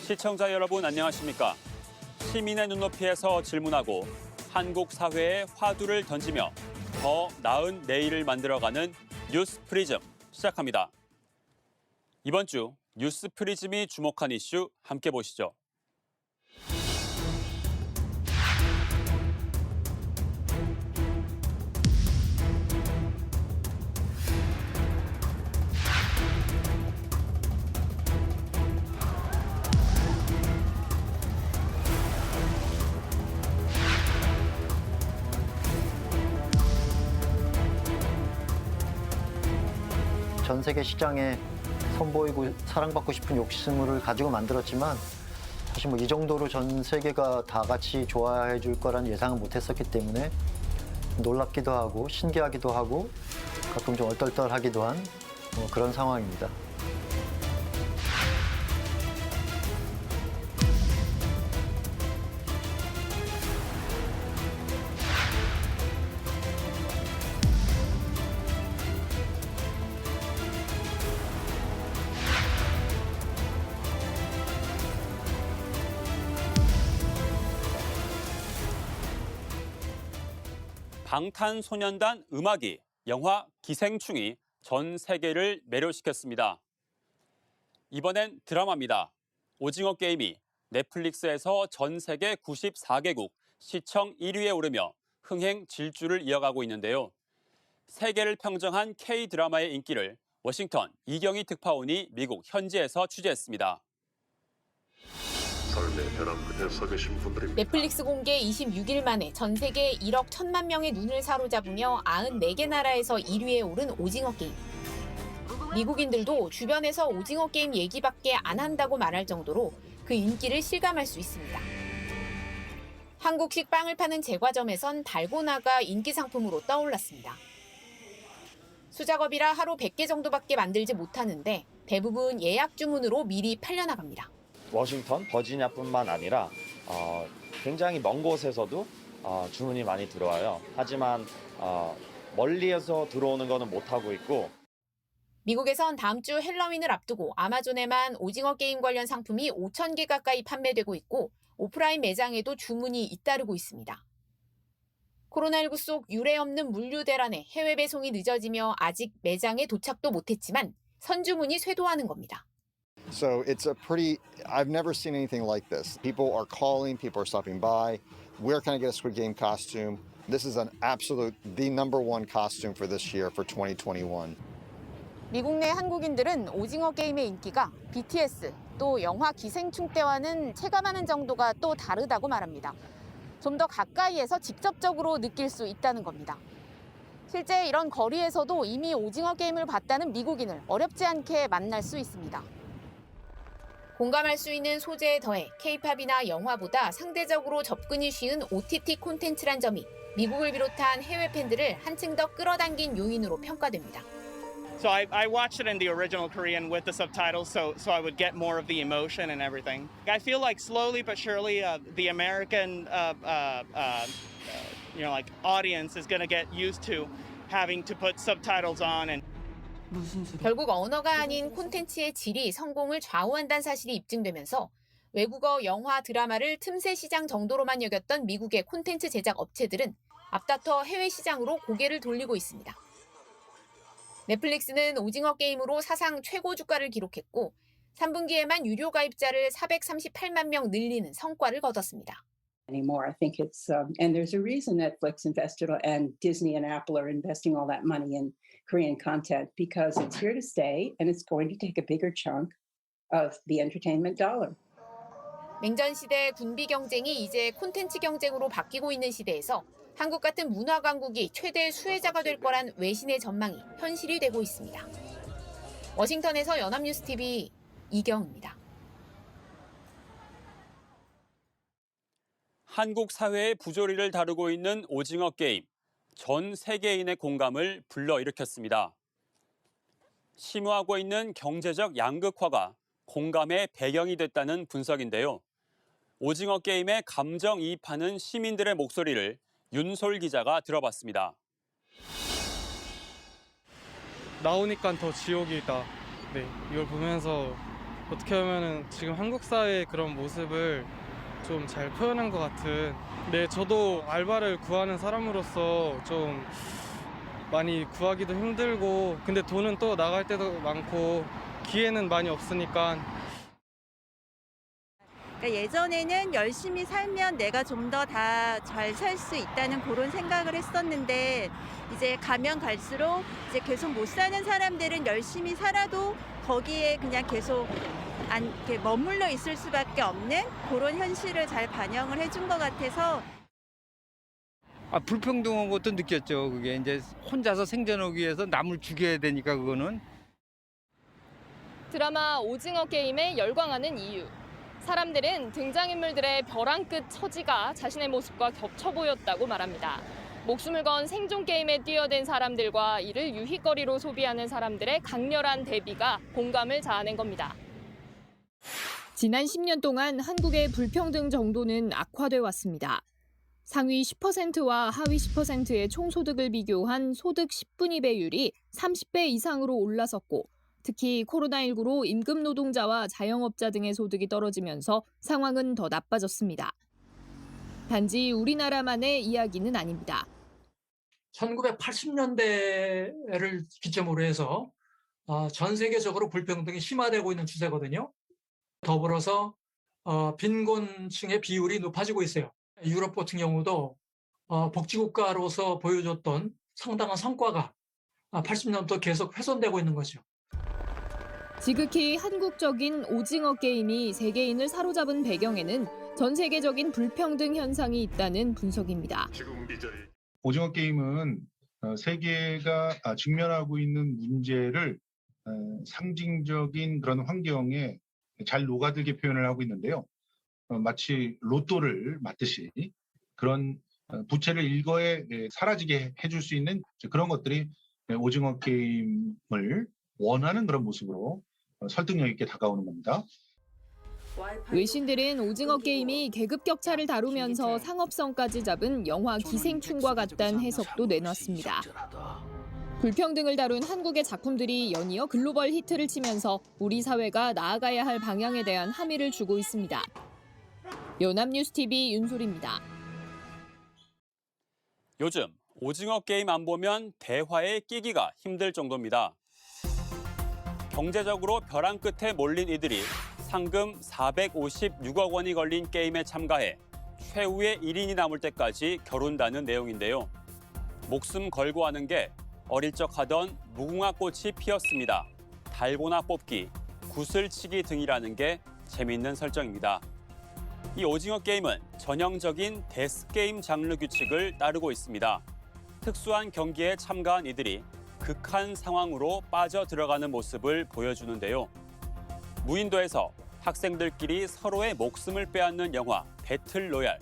시청자 여러분 안녕하십니까? 시민의 눈높이에서 질문하고 한국 사회에 화두를 던지며 더 나은 내일을 만들어가는 뉴스 프리즘 시작합니다. 이번 주 뉴스 프리즘이 주목한 이슈 함께 보시죠. 전 세계 시장에 선보이고 사랑받고 싶은 욕심을 가지고 만들었지만 사실 이 정도로 전 세계가 다 같이 좋아해 줄 거란 예상은 못했었기 때문에 놀랍기도 하고 신기하기도 하고 가끔 좀 얼떨떨하기도 한 그런 상황입니다. 방탄소년단 음악이 영화 기생충이 전 세계를 매료시켰습니다. 이번엔 드라마입니다. 오징어 게임이 넷플릭스에서 전 세계 94개국 시청 1위에 오르며 흥행 질주를 이어가고 있는데요. 세계를 평정한 K-드라마의 인기를 워싱턴 이경희 특파원이 미국 현지에서 취재했습니다. 넷플릭스 공개 26일 만에 전 세계 1억 1천만 명의 눈을 사로잡으며 94개 나라에서 1위에 오른 오징어 게임. 미국인들도 주변에서 오징어 게임 얘기밖에 안 한다고 말할 정도로 그 인기를 실감할 수 있습니다. 한국식 빵을 파는 제과점에선 달고나가 인기 상품으로 떠올랐습니다. 수작업이라 하루 100개 정도밖에 만들지 못하는데 대부분 예약 주문으로 미리 팔려나갑니다. 워싱턴, 버지니아뿐만 아니라 굉장히 먼 곳에서도 주문이 많이 들어와요. 하지만 멀리에서 들어오는 거는 못하고 있고. 미국에선 다음 주 헬로윈을 앞두고 아마존에만 오징어 게임 관련 상품이 5,000개 가까이 판매되고 있고 오프라인 매장에도 주문이 잇따르고 있습니다. 코로나19 속 유례 없는 물류 대란에 해외 배송이 늦어지며 아직 매장에 도착도 못했지만 선주문이 쇄도하는 겁니다. So I've never seen anything like this. People are calling, people are stopping by. Where can I get a Squid Game costume? This is the number one costume for this year, for 2021. 미국 내 한국인들은 오징어 게임의 인기가 BTS 또 영화 기생충 때와는 체감하는 정도가 또 다르다고 말합니다. 좀 더 가까이에서 직접적으로 느낄 수 있다는 겁니다. 실제 이런 거리에서도 이미 오징어 게임을 봤다는 미국인을 어렵지 않게 만날 수 있습니다. 공감할 수 있는 소재에 더해 K-팝이나 영화보다 상대적으로 접근이 쉬운 OTT 콘텐츠란 점이 미국을 비롯한 해외 팬들을 한층 더 끌어당긴 요인으로 평가됩니다. So I watched it in the original Korean with the subtitles, so I would get more of the emotion and everything. I feel like slowly but surely the American audience is going to get used to having to put subtitles on and. 결국 언어가 아닌 콘텐츠의 질이 성공을 좌우한다는 사실이 입증되면서 외국어 영화 드라마를 틈새 시장 정도로만 여겼던 미국의 콘텐츠 제작 업체들은 앞다퉈 해외 시장으로 고개를 돌리고 있습니다. 넷플릭스는 오징어 게임으로 사상 최고 주가를 기록했고 3분기에만 유료 가입자를 438만 명 늘리는 성과를 거뒀습니다. Anymore. I think it's and there's a reason Netflix invested and Disney and Apple are investing all that money in Korean content because it's here to stay and it's going to take a bigger chunk of the entertainment dollar. 냉전 시대 군비 경쟁이 이제 콘텐츠 경쟁으로 바뀌고 있는 시대에서 한국 같은 문화 강국이 최대 수혜자가 될 거란 외신의 전망이 현실이 되고 있습니다. 워싱턴에서 연합뉴스TV 이경입니다. 한국 사회의 부조리를 다루고 있는 오징어 게임, 전 세계인의 공감을 불러일으켰습니다. 심화하고 있는 경제적 양극화가 공감의 배경이 됐다는 분석인데요. 오징어 게임에 감정이입하는 시민들의 목소리를 윤솔 기자가 들어봤습니다. 나오니까 더 지옥이다. 네, 이걸 보면서 어떻게 보면은 지금 한국 사회의 그런 모습을 좀 잘 표현한 것 같은. 네, 저도 알바를 구하는 사람으로서 좀 많이 구하기도 힘들고, 근데 돈은 또 나갈 때도 많고 기회는 많이 없으니까. 그러니까 예전에는 열심히 살면 내가 좀 더 다 잘 살 수 있다는 그런 생각을 했었는데, 이제 가면 갈수록 이제 계속 못 사는 사람들은 열심히 살아도 거기에 그냥 계속 이렇게 머물러 있을 수밖에 없는 그런 현실을 잘 반영을 해준 것 같아서. 불평등한 것도 느꼈죠. 그게 이제 혼자서 생존하기 위해서 남을 죽여야 되니까 그거는. 드라마 오징어 게임에 열광하는 이유. 사람들은 등장인물들의 벼랑 끝 처지가 자신의 모습과 겹쳐 보였다고 말합니다. 목숨을 건 생존 게임에 뛰어든 사람들과 이를 유희거리로 소비하는 사람들의 강렬한 대비가 공감을 자아낸 겁니다. 지난 10년 동안 한국의 불평등 정도는 악화돼 왔습니다. 상위 10%와 하위 10%의 총소득을 비교한 소득 10분위 배율이 30배 이상으로 올라섰고, 특히 코로나19로 임금 노동자와 자영업자 등의 소득이 떨어지면서 상황은 더 나빠졌습니다. 단지 우리나라만의 이야기는 아닙니다. 1980년대를 기점으로 해서 전 세계적으로 불평등이 심화되고 있는 추세거든요. 더불어서 빈곤층의 비율이 높아지고 있어요. 유럽 같은 경우도 복지국가로서 보여줬던 상당한 성과가 80년부터 계속 훼손되고 있는 거죠. 지극히 한국적인 오징어 게임이 세계인을 사로잡은 배경에는 전 세계적인 불평등 현상이 있다는 분석입니다. 오징어 게임은 세계가 직면하고 있는 문제를 상징적인 그런 환경에 잘 녹아들게 표현을 하고 있는데요. 마치 로또를 맞듯이 그런 부채를 일거에 사라지게 해줄 수 있는 그런 것들이 오징어 게임을 원하는 그런 모습으로 설득력 있게 다가오는 겁니다. 외신들은 오징어 게임이 계급 격차를 다루면서 상업성까지 잡은 영화 기생충과 같다는 해석도 내놨습니다. 불평등을 다룬 한국의 작품들이 연이어 글로벌 히트를 치면서 우리 사회가 나아가야 할 방향에 대한 함의를 주고 있습니다. 연합뉴스TV 윤소리입니다. 요즘 오징어 게임 안 보면 대화에 끼기가 힘들 정도입니다. 경제적으로 벼랑 끝에 몰린 이들이 상금 456억 원이 걸린 게임에 참가해 최후의 1인이 남을 때까지 겨룬다는 내용인데요. 목숨 걸고 하는 게 어릴 적 하던 무궁화 꽃이 피었습니다. 달고나 뽑기, 구슬치기 등이라는 게 재미있는 설정입니다. 이 오징어 게임은 전형적인 데스게임 장르 규칙을 따르고 있습니다. 특수한 경기에 참가한 이들이 극한 상황으로 빠져 들어가는 모습을 보여주는데요. 무인도에서 학생들끼리 서로의 목숨을 빼앗는 영화 배틀 로얄,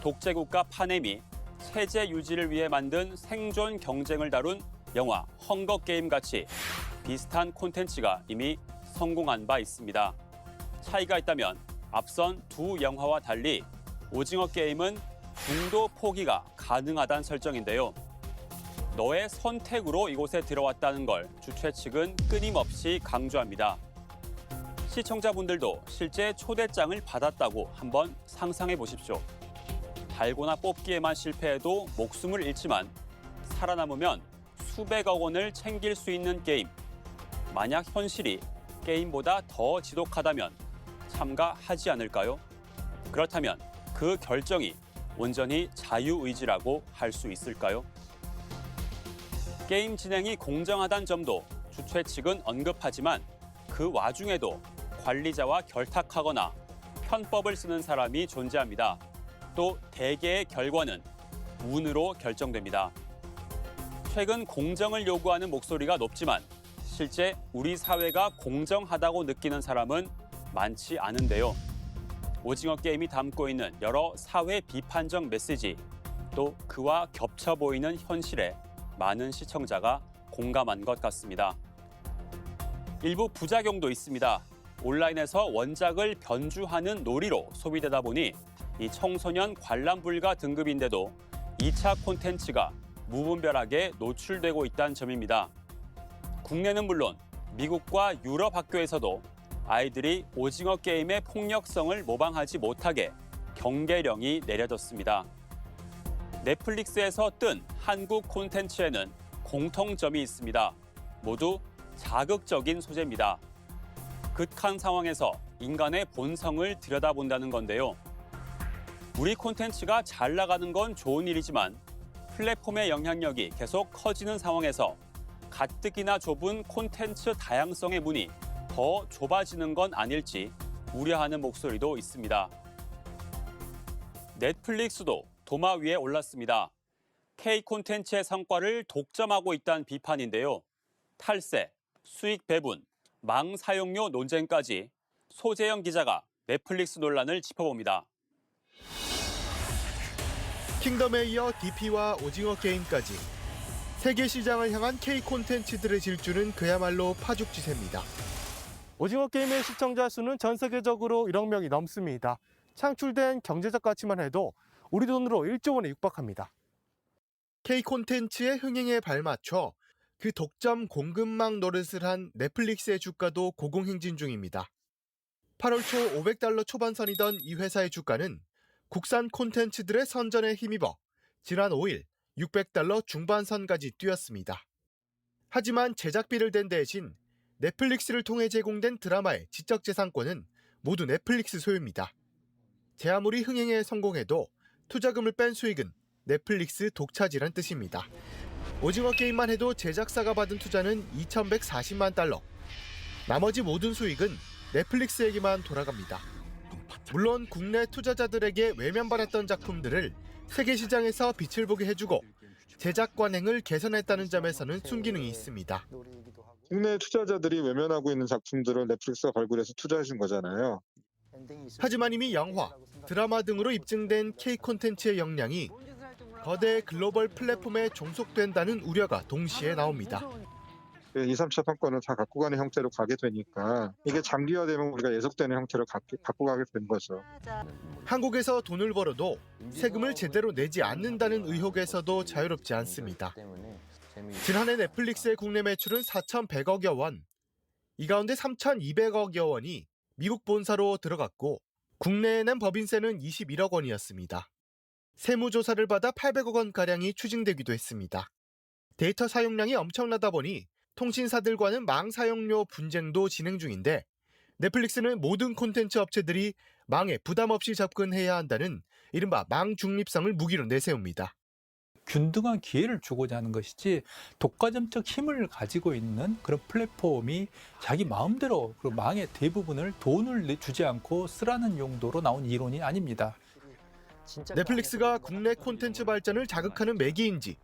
독재국가 파냄이 체제 유지를 위해 만든 생존 경쟁을 다룬 영화 헝거 게임 같이 비슷한 콘텐츠가 이미 성공한 바 있습니다. 차이가 있다면 앞선 두 영화와 달리 오징어 게임은 중도 포기가 가능하다는 설정인데요. 너의 선택으로 이곳에 들어왔다는 걸 주최 측은 끊임없이 강조합니다. 시청자분들도 실제 초대장을 받았다고 한번 상상해 보십시오. 달고나 뽑기에만 실패해도 목숨을 잃지만 살아남으면 수백억 원을 챙길 수 있는 게임. 만약 현실이 게임보다 더 지독하다면 참가하지 않을까요? 그렇다면 그 결정이 온전히 자유의지라고 할 수 있을까요? 게임 진행이 공정하다는 점도 주최 측은 언급하지만 그 와중에도 관리자와 결탁하거나 편법을 쓰는 사람이 존재합니다. 또 대개의 결과는 운으로 결정됩니다. 최근 공정을 요구하는 목소리가 높지만 실제 우리 사회가 공정하다고 느끼는 사람은 많지 않은데요. 오징어 게임이 담고 있는 여러 사회 비판적 메시지, 또 그와 겹쳐 보이는 현실에 많은 시청자가 공감한 것 같습니다. 일부 부작용도 있습니다. 온라인에서 원작을 변주하는 놀이로 소비되다 보니 이 청소년 관람 불가 등급인데도 2차 콘텐츠가 무분별하게 노출되고 있다는 점입니다. 국내는 물론 미국과 유럽 학교에서도 아이들이 오징어 게임의 폭력성을 모방하지 못하게 경계령이 내려졌습니다. 넷플릭스에서 뜬 한국 콘텐츠에는 공통점이 있습니다. 모두 자극적인 소재입니다. 극한 상황에서 인간의 본성을 들여다본다는 건데요. 우리 콘텐츠가 잘 나가는 건 좋은 일이지만 플랫폼의 영향력이 계속 커지는 상황에서 가뜩이나 좁은 콘텐츠 다양성의 문이 더 좁아지는 건 아닐지 우려하는 목소리도 있습니다. 넷플릭스도 도마 위에 올랐습니다. K 콘텐츠의 성과를 독점하고 있다는 비판인데요. 탈세, 수익 배분, 망 사용료 논쟁까지 소재영 기자가 넷플릭스 논란을 짚어봅니다. 킹덤에 이어 DP와 오징어 게임까지 세계 시장을 향한 K 콘텐츠들의 질주는 그야말로 파죽지세입니다. 오징어 게임의 시청자 수는 전 세계적으로 1억 명이 넘습니다. 창출된 경제적 가치만 해도 우리 돈으로 1조 원에 육박합니다. K 콘텐츠의 흥행에 발맞춰 그 독점 공급망 노릇을 한 넷플릭스의 주가도 고공행진 중입니다. 8월 초 $500 초반선이던 이 회사의 주가는 국산 콘텐츠들의 선전에 힘입어 지난 5일 $600 중반선까지 뛰었습니다. 하지만 제작비를 댄 대신 넷플릭스를 통해 제공된 드라마의 지적재산권은 모두 넷플릭스 소유입니다. 제 아무리 흥행에 성공해도 투자금을 뺀 수익은 넷플릭스 독차지란 뜻입니다. 오징어 게임만 해도 제작사가 받은 투자는 $2,140만. 나머지 모든 수익은 넷플릭스에게만 돌아갑니다. 물론 국내 투자자들에게 외면받았던 작품들을 세계 시장에서 빛을 보게 해주고 제작 관행을 개선했다는 점에서는 순기능이 있습니다. 국내 투자자들이 외면하고 있는 작품들을 넷플릭스가 발굴해서 투자해준 거잖아요. 하지만 이미 영화, 드라마 등으로 입증된 K 콘텐츠의 역량이 거대 글로벌 플랫폼에 종속된다는 우려가 동시에 나옵니다. 2, 3차 판권을 다 갖고 가는 형태로 가게 되니까 이게 장기화되면 우리가 예속되는 형태로 갖고 가게 된 거죠. 한국에서 돈을 벌어도 세금을 제대로 내지 않는다는 의혹에서도 자유롭지 않습니다. 지난해 넷플릭스의 국내 매출은 4,100억여 원. 이 가운데 3,200억여 원이 미국 본사로 들어갔고 국내에 낸 법인세는 21억 원이었습니다. 세무조사를 받아 800억 원가량이 추징되기도 했습니다. 데이터 사용량이 엄청나다 보니 통신사들과는 망 사용료 분쟁도 진행 중인데 넷플릭스는 모든 콘텐츠 업체들이 망에 부담 없이 접근해야 한다는 이른바 망 중립성을 무기로 내세웁니다. 균등한 기회를 주고자 하는 것이지 독과점적 힘을 가지고 있는 그런 플랫폼이 자기 마음대로 그 망의 대부분을 돈을 주지 않고 쓰라는 용도로 나온 이론이 아닙니다. 넷플릭스가 국내 콘텐츠 발전을 자극하는 매개인지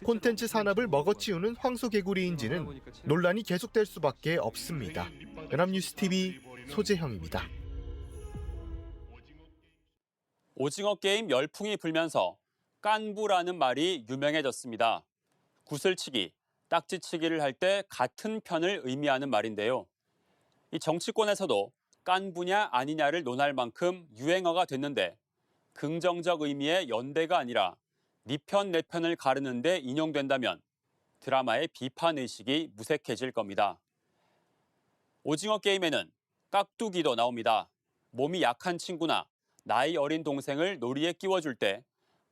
콘텐츠 산업을 먹어치우는 황소개구리인지는 논란이 계속될 수밖에 없습니다. 연합뉴스TV 소재형입니다. 오징어 게임 열풍이 불면서 깐부라는 말이 유명해졌습니다. 구슬치기, 딱지치기를 할 때 같은 편을 의미하는 말인데요. 이 정치권에서도 깐부냐 아니냐를 논할 만큼 유행어가 됐는데 긍정적 의미의 연대가 아니라 네 편 내 편을 가르는 데 인용된다면 드라마의 비판의식이 무색해질 겁니다. 오징어 게임에는 깍두기도 나옵니다. 몸이 약한 친구나 나이 어린 동생을 놀이에 끼워줄 때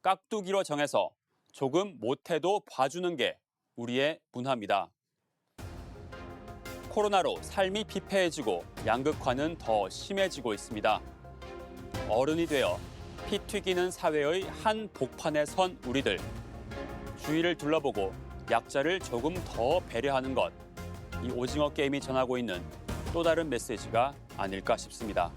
깍두기로 정해서 조금 못해도 봐주는 게 우리의 문화입니다. 코로나로 삶이 피폐해지고 양극화는 더 심해지고 있습니다. 어른이 되어 피 튀기는 사회의 한 복판에 선 우리들. 주위를 둘러보고 약자를 조금 더 배려하는 것. 이 오징어 게임이 전하고 있는 또 다른 메시지가 아닐까 싶습니다.